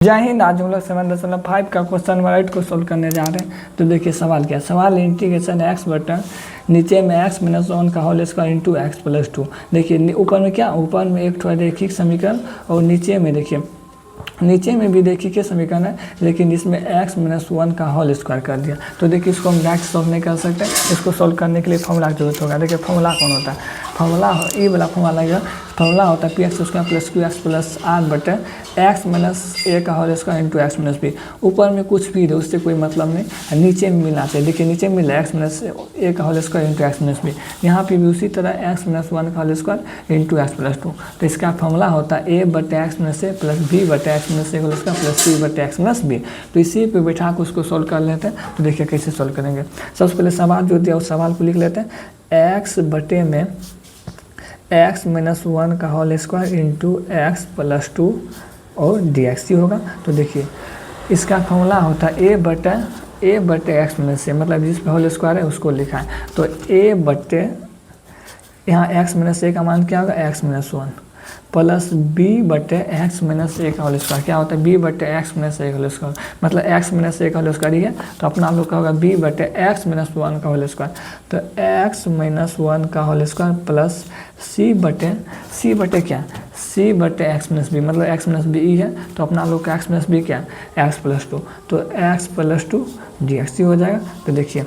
जय हिंद। आज हम लोग 7.5 का क्वेश्चन नंबर 8 को सोल्व करने जा रहे हैं। तो देखिए सवाल क्या है। सवाल इंटीग्रेशन एक्स बटा नीचे में एक्स माइनस वन का whole square into x plus 2। देखिए ऊपर में क्या, ऊपर में एक थोड़ा रैखिक समीकरण और नीचे में देखिए नीचे में भी देखिए क्या समीकरण है, लेकिन इसमें x माइनस वन का होल स्क्वायर कर दिया। तो देखिए इसको हम डायरेक्ट सॉल्व नहीं कर सकते, इसको सॉल्व करने के लिए फॉर्मूला की जरूरत होगा। देखिए फॉर्मूला कौन होता है, फॉर्मूला ये वाला फॉर्मूला लगेगा। फॉर्मूला होता है p x square plus q x plus r बटे एक्स माइनस ए का whole square into x minus b. ऊपर में कुछ भी दे उससे कोई मतलब नहीं, नीचे में मिलना चाहिए। देखिए नीचे में मिला एक्स माइनस ए का whole square into x minus b, यहाँ पे भी उसी तरह एक्स माइनस वन का whole square into x plus 2। तो इसका फॉर्मूला होता है ए बटे x minus a plus b बटे x minus a whole square plus c बटे एक्स माइनस बी। तो इसी पे बैठा कर उसको सोल्व कर लेते हैं। तो देखिए कैसे सोल्व करेंगे। सबसे पहले सवाल जो दिया उस सवाल को लिख लेते हैं। एक्स बटे में एक्स माइनस वन का whole square into x plus 2 और डी एक्स होगा। तो देखिए इसका फॉर्मूला होता है ए बटे एक्स माइनस ए, मतलब जिस पे होल स्क्वायर है उसको लिखा है। तो ए बटे यहाँ एक्स माइनस ए का मान क्या होगा, x minus one plus b बटे एक्स माइनस ए का होल स्क्वायर क्या होता है, बी बटे एक्स माइनस ए का होल स्क्वायर, मतलब एक्स माइनस ए का होल स्क्वायर ही है। तो अपना लोग का होगा बी बटे एक्स माइनस वन का होल स्क्वायर। तो एक्स माइनस वन का होल स्क्वायर प्लस सी बटे क्या, सी बटे एक्स माइनस बी, मतलब एक्स माइनस बी ई है। तो अपना लोग का एक्स माइनस बी क्या है, एक्स प्लस 2। तो एक्स प्लस 2 डी एक्स हो जाएगा। तो देखिए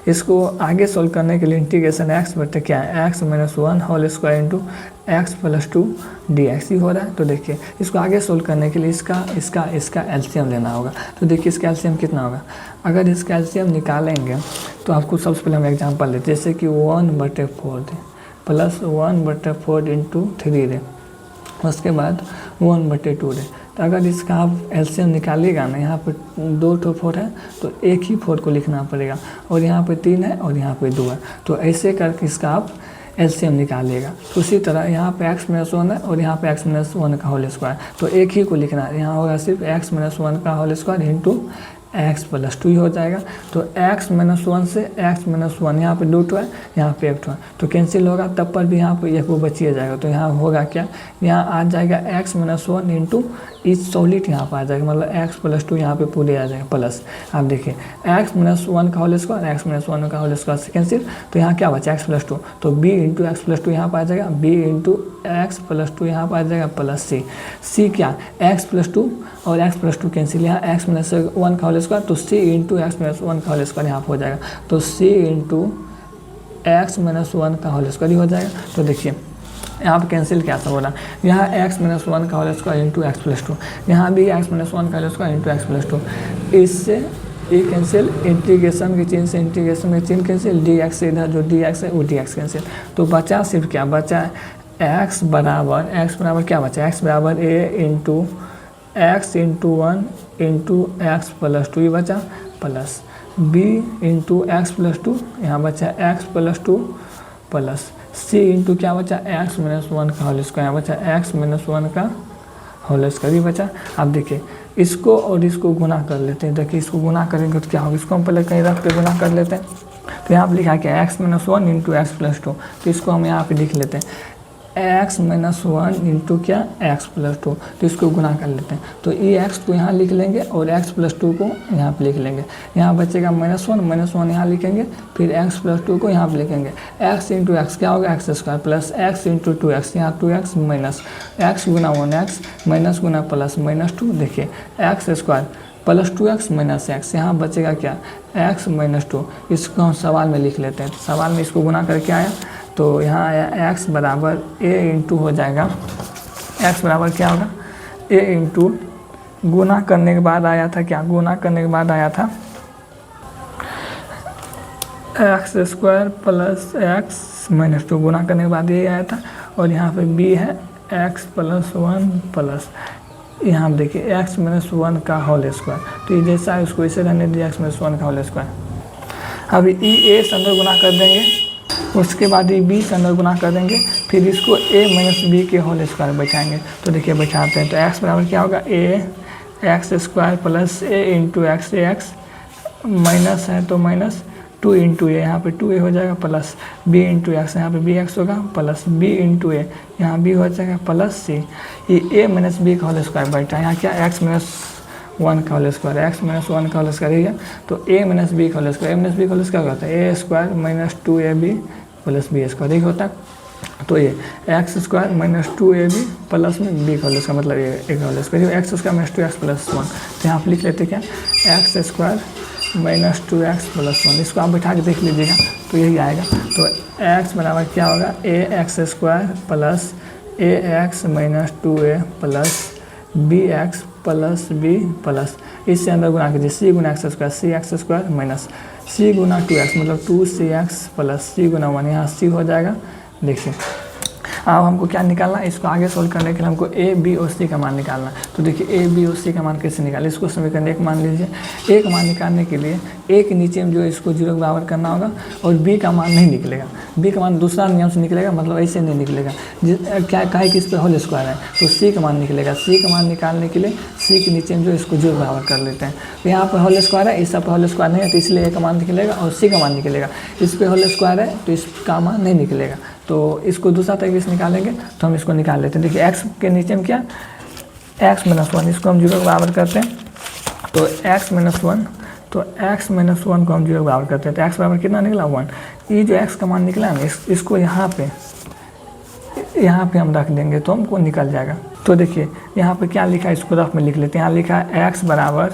इसको आगे सोल्व करने के लिए इंटीग्रेशन एक्स बटे क्या है, x minus one whole square into x plus 2 d x ही हो रहा है। तो देखिए इसको आगे सोल्व करने के लिए इसका एलसीएम लेना होगा। तो देखिए इसका एलसीएम कितना होगा, अगर इसका एलसीएम निकालेंगे तो आपको सबसे पहले हम एग्जांपल लेते, जैसे कि 1/4 दे प्लस 1/4 इंटू 3 दे, उसके बाद 1/2 दे। तो अगर इसका आप एलसीएम निकालिएगा ना, यहाँ पे 2 ठो 4 है तो एक ही 4 को लिखना पड़ेगा, और यहाँ पे 3 है और यहाँ पे 2 है। तो ऐसे करके इसका आप एलसीएम निकालिएगा। तो उसी तरह यहाँ पे एक्स माइनस वन है और यहाँ पे एक्स माइनस वन का होल स्क्वायर, तो एक ही को लिखना है। यहाँ होगा सिर्फ एक्स माइनस वन का whole square into x plus 2 ही हो जाएगा। तो एक्स माइनस वन से एक्स माइनस वन, यहाँ पे 2 है यहाँ पे 1 है, तो कैंसिल होगा, तब पर भी यहाँ पे एक वो बचिए जाएगा। तो यहाँ होगा क्या, यहाँ आ जाएगा एक्स माइनस वन इंटू इस सॉलिड यहाँ पर आ जाएगा, मतलब एक्स प्लस 2 यहाँ पे पूरे आ जाएगा प्लस। आप देखिए एक्स माइनस वन का whole square x minus one का होल स्क्वायर से कैंसिल, तो यहाँ क्या बचा एक्स प्लस 2। तो बी इंटू एक्स प्लस 2 यहाँ पर आ जाएगा, बी इंटू एक्स प्लस 2 यहाँ पर आ जाएगा प्लस सी क्या एक्स प्लस 2 और एक्स प्लस 2 कैंसिल, यहाँ एक्स माइनस वन का होल स्क्वायर, तो सी इंटू एक्स माइनस वन का होल स्क्वायर यहाँ पर हो जाएगा। तो सी इंटू एक्स माइनस वन का होल स्क्वायर ही हो जाएगा। तो देखिए यहाँ पर कैंसिल क्या सा बोला, यहाँ एक्स माइनस वन का whole square into x plus 2, यहाँ भी एक्स माइनस वन का whole square into x plus 2। इससे ये कैंसिल, इंटीग्रेशन की चिन्ह से इंटीग्रेशन में चिन्ह कैंसिल, डी एक्स से इधर जो डी एक्स है वो डी एक्स कैंसिल। तो बचा सिर्फ क्या बचा, एक्स बराबर क्या बचा, एक्स बराबर a into x into one into x plus 2 ही बचा, plus b into x plus 2, यहाँ बचा x plus 2 plus c into क्या बचा, एक्स माइनस वन का होल स्क्वायर, यहाँ बचा एक्स माइनस वन का होल स्क्वायर ही बचा। अब देखिए इसको और इसको गुना कर लेते हैं। देखिए इसको गुना करेंगे तो क्या होगा, इसको हम पहले कहीं रख के गुना कर लेते हैं। तो यहाँ पर लिखा क्या, x minus one into x plus 2, तो इसको हम यहाँ पे लिख लेते हैं एक्स माइनस वन इंटू क्या एक्स प्लस 2, तो इसको गुना कर लेते हैं। तो ये एक्स को यहाँ लिख लेंगे और एक्स प्लस 2 को यहाँ पे लिख लेंगे। यहाँ बचेगा माइनस वन यहाँ लिखेंगे, फिर एक्स प्लस 2 को यहाँ पे लिखेंगे। एक्स इंटू एक्स क्या होगा, x square plus x into 2x, यहाँ 2x माइनस एक्स गुना 1x माइनस गुना प्लस माइनस 2। देखिए x square plus 2x minus x, यहाँ बचेगा क्या एक्स माइनस 2। इसको हम सवाल में लिख लेते हैं। सवाल में इसको गुना करके आया, तो यहाँ आया एक्स बराबर ए इंटू हो जाएगा, एक्स बराबर क्या होगा ए इंटू गुना करने के बाद आया था क्या, गुना करने के बाद आया था x square plus x minus 2, गुना करने के बाद ये आया था। और यहाँ पे बी है एक्स प्लस 1 प्लस, यहाँ देखिए एक्स माइनस 1 का होल स्क्वायर, तो ये जैसा है उसको इसे रहने दीजिए एक्स माइनस 1 का होल स्क्वायर। अभी ई ए से अंदर गुना कर देंगे, उसके बाद ये बी से अंदर गुना कर देंगे, फिर इसको ए माइनस बी के होल स्क्वायर बैठाएंगे। तो देखिए बैठाते हैं, तो एक्स बराबर क्या होगा a x square plus A into x, x minus है तो माइनस टू इंटू ए, यहाँ पे 2a हो जाएगा प्लस b इंटू एक्स, यहाँ पे बी एक्स होगा प्लस b इंटू ए, यहाँ b हो जाएगा प्लस c। ये a माइनस बी का होल स्क्वायर बैठा है, यहाँ क्या x माइनस 1 का होल स्क्वायर, एक्स माइनस 1 का होल स्क्वायर है, तो a माइनस बी का whole square, a minus b का होल स्क्वायर होता है a square minus 2ab plus b square, यही होता है। तो ये x square minus 2ab plus में बी का होल स्क्वायर, मतलब ए का whole square, x square minus 2x plus 1, तो यहाँ आप लिख लेते क्या x square minus 2x plus 1, इसको आप बैठा के देख लीजिएगा तो यही आएगा। तो x बराबर क्या होगा a x square plus a x minus 2a plus b x plus b plus इससे अंदर गुना कीजिए सी गुना x square, c x square minus c गुना 2x मतलब 2cx प्लस सी गुना 1, यहाँ सी हो जाएगा। देखिए अब हमको क्या निकालना है, इसको आगे सोल्व करने के लिए हमको ए बी और सी का मान निकालना है। तो देखिए ए बी और सी का मान कैसे निकालें, इसको समीकरण एक मान लीजिए। ए का मान निकालने के लिए ए के नीचे में जो है इसको 0 के बराबर करना होगा और बी का मान नहीं निकलेगा, बी का मान दूसरा नियम से निकलेगा, मतलब ऐसे नहीं निकलेगा। क्या कहे कि इस पर होल स्क्वायर है तो सी का मान निकलेगा, सी का मान निकालने के लिए सी के नीचे में जो इसको 0 बराबर कर लेते हैं। तो यहाँ पर होल स्क्वायर है, इस पर होल स्क्वायर नहीं है तो इसलिए ए का मान निकलेगा और सी का मान निकलेगा। इस पर होल स्क्वायर है तो इसका मान नहीं निकलेगा, तो इसको दूसरा तरीके से निकालेंगे तो हम इसको निकाल लेते हैं। देखिए x के नीचे में क्या x माइनस 1, इसको हम 0 के बराबर करते हैं तो x माइनस 1, तो x माइनस 1 को हम 0 के बराबर करते हैं तो x बराबर कितना निकला 1। ये जो x का मान निकला है इसको यहाँ पे हम रख देंगे तो हमको निकल जाएगा। तो देखिए यहाँ पे क्या लिखा है, इसको रफ में लिख लेते हैं। यहाँ लिखा है x बराबर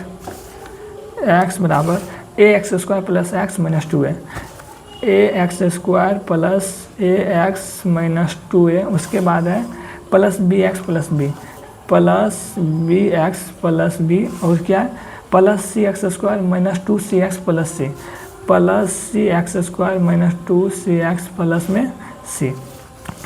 a x square plus x minus 2a, a x square plus a x minus 2a, उसके बाद है plus b x plus b x plus b, और क्या है plus c x square minus 2cx plus c, plus c x square minus 2cx plus में c.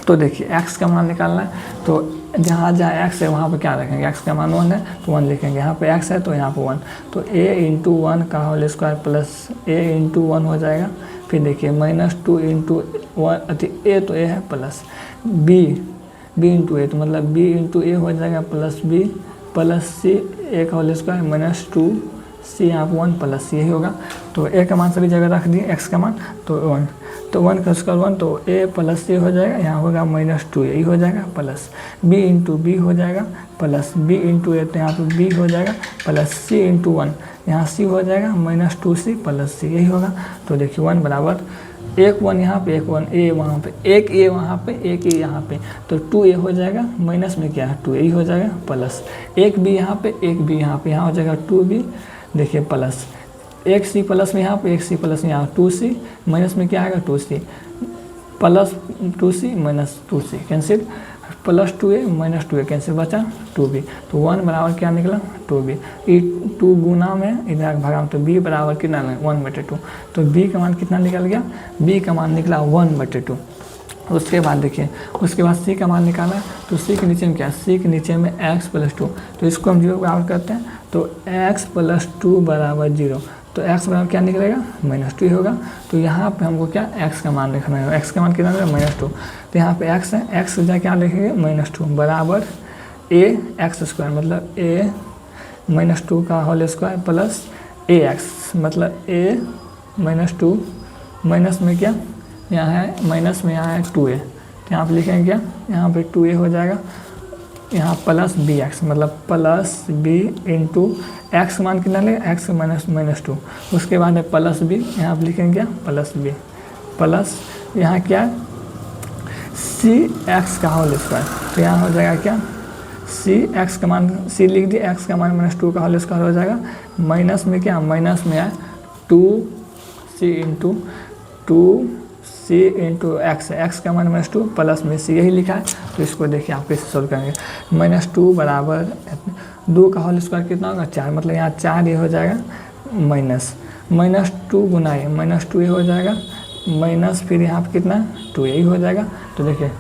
तो देखिए x का मान निकालना है तो जहाँ x है वहाँ पे क्या रखेंगे, x का मान 1 है तो 1 लिखेंगे, यहाँ पे x है तो यहाँ पे 1, तो a इंटू 1 का whole square plus a into 1 हो जाएगा। फिर देखिए माइनस 2 इंटू 1 ए तो ए है प्लस b इंटू ए, तो मतलब b इंटू ए हो जाएगा प्लस b प्लस सी ए का होल स्क्वायर माइनस 2c यहाँ पर 1 प्लस सी, यही होगा। तो a का मान सभी जगह रख दिए, x का मान तो 1, तो 1 का स्क्वायर 1 तो a प्लस सी हो जाएगा, यहाँ होगा माइनस 2 यही हो जाएगा प्लस b इंटू बी हो जाएगा प्लस b इंटू ए, तो यहाँ पे b हो जाएगा प्लस c इंटू 1, यहाँ c हो जाएगा माइनस 2c प्लस c, यही होगा। तो देखिए 1 बराबर एक 1 यहाँ पे, एक 1 a वहाँ पे, एक a वहाँ पे, एक a यहाँ पे, तो 2a हो जाएगा माइनस में क्या है 2a ही हो जाएगा प्लस एक b यहाँ पे, एक b यहाँ पे, यहाँ हो जाएगा 2b, देखिए प्लस एक सी प्लस में यहाँ पे, एक सी प्लस में यहाँ 2c, माइनस में क्या आएगा 2c plus 2c minus 2c cancel, plus 2a minus 2a cancel, बचा 2b, तो 1 बराबर क्या निकला 2b। ये 2 गुना में इधर भागा तो b बराबर कितना में 1/2, तो b का मान कितना निकल गया, b का मान निकला 1/2। उसके बाद देखिए उसके बाद c का मान निकाला है तो c के नीचे में क्या है, c के नीचे में x प्लस 2, तो इसको हम 0 बराबर करते हैं तो x प्लस 2 बराबर 0, तो x बराबर क्या निकलेगा माइनस 2 होगा। तो यहाँ पे हमको क्या x का मान लिखना है, x का मान कितना है माइनस 2, तो यहाँ पे x है, x का क्या लिखेंगे माइनस 2 बराबर a एक्स स्क्वायर, मतलब a माइनस 2 का whole square plus a x, मतलब a माइनस 2 माइनस में क्या यहाँ है माइनस में यहाँ है 2a, तो यहाँ पे लिखेंगे क्या यहाँ पे 2a हो जाएगा, यहाँ प्लस बी एक्स, मतलब प्लस बी इंटू एक्स मान कितना लेगा x माइनस 2, उसके बाद है प्लस बी, यहाँ पर लिखेंगे क्या प्लस बी प्लस यहाँ क्या सी एक्स का होल स्क्वायर, तो यहाँ हो जाएगा क्या सी एक्स का मान c लिख दिए, x का मान माइनस 2 का होल स्क्वायर हो जाएगा, माइनस में क्या माइनस में है 2c into 2c into x का मान माइनस 2 प्लस में c, यही लिखा है। तो इसको देखिए आप कैसे सोल्व करेंगे, माइनस 2 बराबर 2 का होल स्क्वायर कितना होगा 4, मतलब यहाँ 4 ये हो जाएगा माइनस 2 गुना ये माइनस 2 ये हो जाएगा माइनस, फिर यहाँ पर कितना 2 यही हो जाएगा। तो देखिए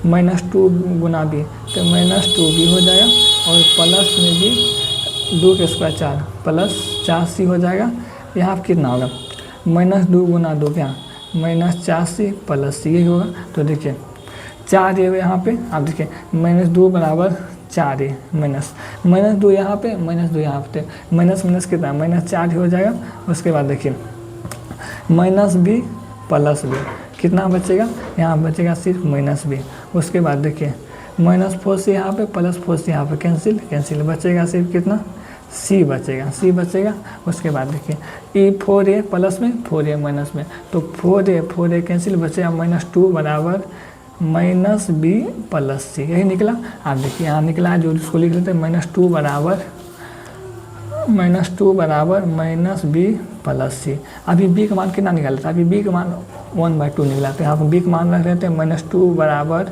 माइनस 2 गुना बी तो माइनस 2b हो जाएगा, और प्लस में भी 2 के स्क्वायर 4 प्लस 4c हो जाएगा, यहाँ पर कितना होगा माइनस 2 गुना 2 क्या माइनस 4c प्लस c यही होगा। तो देखिए 4 ये यहाँ पे आप देखिए माइनस 2 बराबर 4 ये माइनस 2 यहाँ पे माइनस 2 यहाँ पे, माइनस कितना माइनस 4 हो जाएगा। उसके बाद देखिए माइनस बी प्लस बी, कितना बचेगा, यहाँ बचेगा सिर्फ माइनस बी। उसके बाद देखिए माइनस 4c यहाँ पे प्लस 4c यहाँ पे कैंसिल बचेगा सिर्फ कितना, c बचेगा। उसके बाद देखिए ई 4a प्लस में 4a माइनस में, तो 4a कैंसिल बचेगा -2 बराबर -b प्लस c, यही निकला। आप देखिए यहाँ निकला है जो इसको लिख लेते हैं -2 बराबर -b प्लस c। अभी b का मान कितना निकाला था, अभी b का मान 1/2 निकला, तो यहाँ पर b का मान रख देते हैं -2 बराबर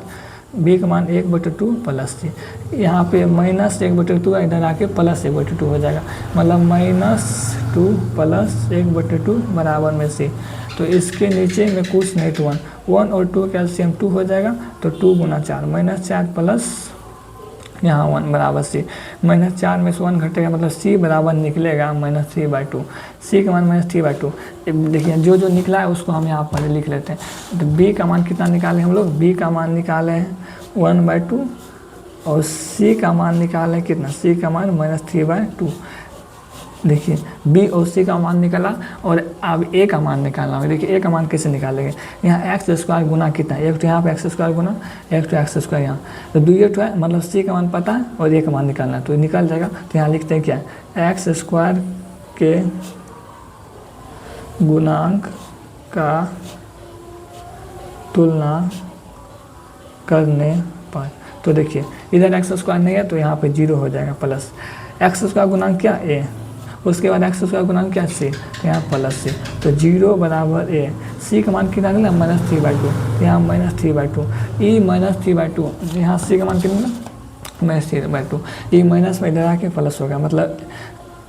b का मान 1/2 प्लस c। यहाँ पे -1/2 इधर आके +1/2 हो जाएगा, मतलब -2 प्लस 1/2 बराबर में c। तो इसके नीचे में कुछ नहीं तो 1 और 2 कैल्शियम 2 हो जाएगा, तो 2 गुना 4 -4 प्लस यहाँ 1 बराबर c। -4 में से 1 घटेगा, मतलब c बराबर निकलेगा -3/2। c का मान -3/2। देखिए जो निकला है उसको हम यहाँ पर लिख लेते हैं। तो b का मान कितना निकाले हम लोग, b का मान निकाले हैं 1/2 और c का मान निकाले हैं कितना, c का मान -3/2। देखिए b और c का मान निकाला और अब a का मान निकालना होगा। देखिए a का मान कैसे निकालेंगे, यहाँ x² गुना कितना, एक तो यहाँ पे x² गुना एक तो x² यहाँ, तो दुई तो है, मतलब c का मान पता है और a का मान निकालना है, तो निकल जाएगा। तो यहाँ लिखते हैं क्या, x² के गुणांक का तुलना करने पर, तो देखिए इधर x² नहीं है तो यहाँ पे 0 हो जाएगा, प्लस x² गुणांक क्या a, उसके बाद x² गुणांक क्या c, तो यहाँ प्लस c, तो 0 बराबर a। c का मान कितना निकला -3/2, तो यहाँ -3/2 e -3/2, यहाँ c का मान कितना -3/2, e माइनस में इधर आके प्लस होगा, मतलब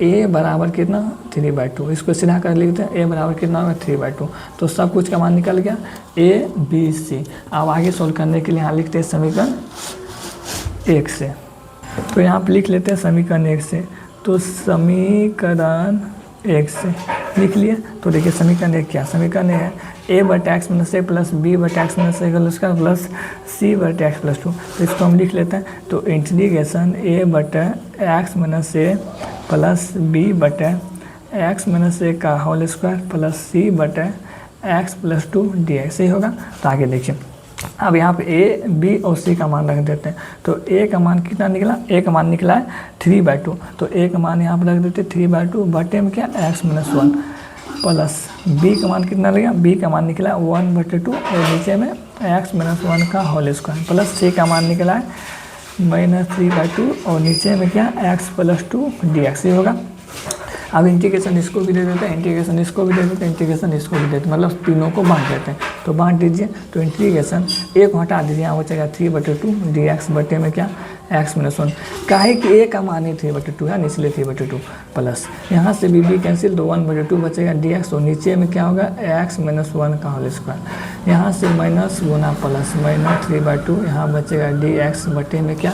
a बराबर कितना 3/2। इसको सीधा कर लिखते हैं, a बराबर कितना होगा 3/2। तो सब कुछ का मान निकल गया a b c। अब आगे सोल्व करने के लिए यहाँ लिखते हैं समीकरण 1 से, तो यहाँ पर लिख लेते हैं समीकरण 1 से। तो समीकरण 1 से लिख लिए, तो देखिए समीकरण 1 क्या, समीकरण है a/x - a plus b/x - a उसका प्लस c/x + 2। तो इसको हम लिख लेते हैं, तो integration a/x - a plus b/x - a का whole square plus c/x + 2 dx ही होगा। तो आगे देखिए अब यहाँ पे a b और c का मान रख देते हैं। तो a का मान कितना निकला, a का मान निकला है 3/2, तो a का मान यहाँ पर रख देते 3/2 बटे में क्या x - 1 प्लस b का मान कितना लगेगा, b का मान निकला 1/2 और नीचे में x - 1 का होल स्क्वायर प्लस c का मान निकला है -3/2 और नीचे में क्या x + 2 dx ही होगा। अब इंटीग्रेशन इसको भी दे देते हैं, इंटीग्रेशन इसको भी दे देते हैं, इंटीग्रेशन इसको भी देते हैं, मतलब तीनों को बांट देते हैं। तो बांट दीजिए, तो इंटीग्रेशन a को हटा दीजिए, यहाँ बचेगा 3/2 dx बटे में क्या x - 1, काहे कि a का मान ही 3/2 है, इसलिए 3/2 प्लस यहाँ से b कैंसिल, तो 1/2 बचेगा dx और नीचे में क्या होगा x - 1 का होल स्क्वायर, यहाँ से माइनस गुना प्लस -3/2, यहाँ बचेगा dx बटे में क्या,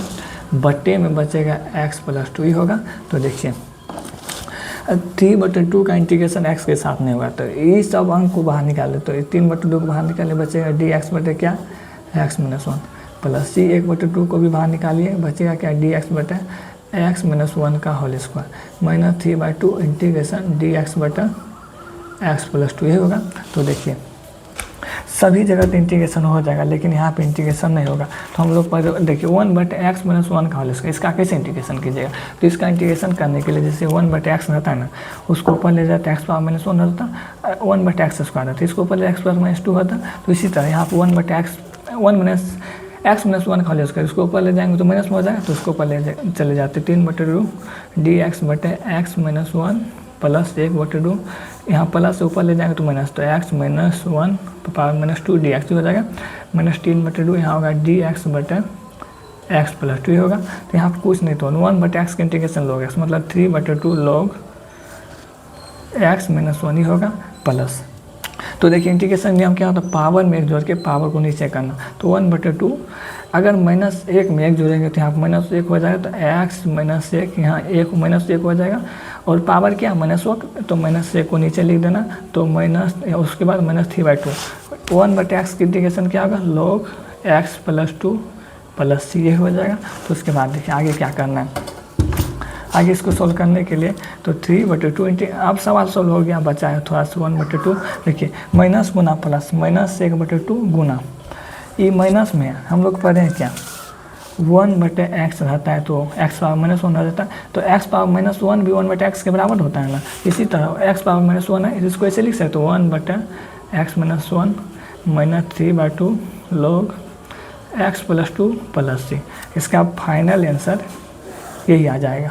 बटे में बचेगा x + 2 ही होगा। तो देखिए 3/2 का इंटीग्रेशन x के साथ नहीं होगा, तो ये सब अंक को बाहर निकाले, तो 3/2 को बाहर निकाले बचेगा dx बटे क्या x - 1 प्लस c 1/2 को भी बाहर निकालिए, बचेगा क्या dx बटे x - 1 का होल स्क्वायर -3/2 इंटीग्रेशन dx बटा x + 2 ही होगा। तो देखिए सभी जगह तो इंटीग्रेशन हो जाएगा, लेकिन यहाँ पे इंटीग्रेशन नहीं होगा। तो हम लोग पर देखिए 1/x - 1 का होल स्क्वायर, इसका कैसे इंटीग्रेशन कीजिएगा, तो इसका इंटीग्रेशन करने के लिए जैसे 1/x रहता है ना, उसको ऊपर ले जाते x ^ -1 होता, 1/x² रहता है, इसको ऊपर ले x + -2 होता। तो इसी तरह यहाँ पर 1/x - 1 का होल स्क्वायर, इसको ऊपर ले जाएंगे तो माइनस में हो जाएगा, तो उसको ऊपर ले चले जाते 3/2 dx बटे x - 1 प्लस 1/2, यहाँ प्लस से ऊपर ले जाएंगे तो माइनस, तो x - 1 पावर -2 dx हो जाएगा, -3/2 यहाँ होगा dx बटे x + 2 होगा। तो यहाँ पर कुछ नहीं तो 1/x का इंटीग्रेशन log x, मतलब 3/2 log x - 1 ही होगा प्लस। तो देखिए इंटीग्रेशन नियम क्या होता है, पावर में एक जोड़ के पावर को नीचे करना। तो 1/2 अगर -1 में 1 जोड़ेंगे तो यहाँ पर -1 हो जाएगा, तो x - 1 यहाँ 1 हो जाएगा, और पावर क्या -1, तो -1 को नीचे लिख देना, तो माइनस उसके बाद -3/2 1/x की इंटीग्रेशन क्या होगा log x + 2 प्लस c ये हो जाएगा। तो उसके बाद देखिए आगे क्या करना है, आगे इसको सोल्व करने के लिए तो 3/2 अब सवाल सोल्व हो गया, बचा है थोड़ा सा 1/2। देखिए माइनस गुना प्लस, माइनस 1/2 गुना, ये माइनस में हम लोग पढ़े हैं क्या 1/x रहता है, तो x पावर -1 हो जाता है, तो x पावर -1 भी 1/x के बराबर होता है ना। इसी तरह x पावर -1 है, इसको ऐसे लिख सकते हो 1/x - 1 -3/2 log x + 2 + c। इसका फाइनल आंसर यही आ जाएगा।